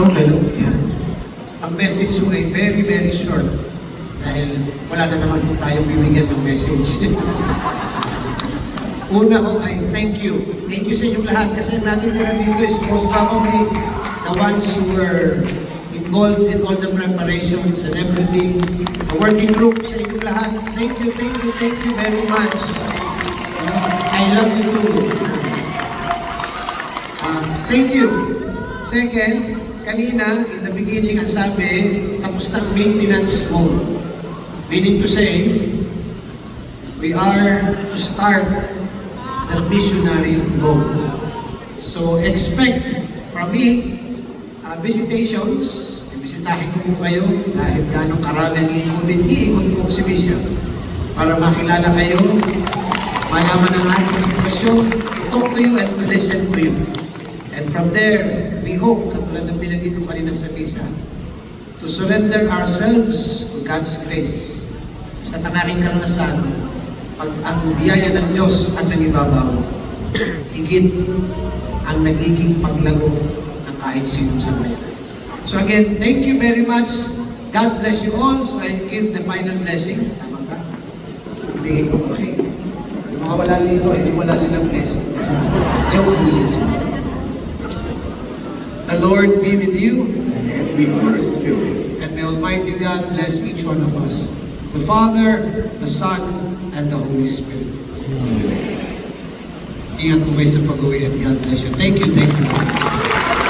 hello. Yan. Ang message ko ay very, very short. Dahil wala na naman po tayong bibigyan ng message. Una ko ay thank you. Thank you sa inyong lahat kasi natin nila dito is most probably the ones who were involved in all the preparations and everything. The working group sa inyong lahat. Thank you very much. I love you too. Thank you. Second, kanina, in the beginning, ang sabi, tapos ng maintenance mode. Meaning to say, we are to start the missionary mode. So expect from me visitations. Bisitahin ko po kayo kahit gano'ng karami ang iikutin. Iikot po si Bishop para makilala kayo, malaman ang ating sitwasyon, to talk to you and to listen to you. And from there, we hope, katulad ng binagin ko kanina sa misa, to surrender ourselves to God's grace. Sa tanging karanasan, pag ang biyaya ng Diyos ang nangibabaw, higit ang nagiging paglago ng kahit sino sa bayan. So again, thank you very much. God bless you all. So I'll give the final blessing. Tama ka? Ibigay ko. Okay. Yung mga wala dito, hindi wala silang blessing. Joke. The Lord be with you. And with your spirit. And may Almighty God bless each one of us. The Father, the Son, and the Holy Spirit. Ingat po kayo sa pag-uwi and God bless you. Thank you.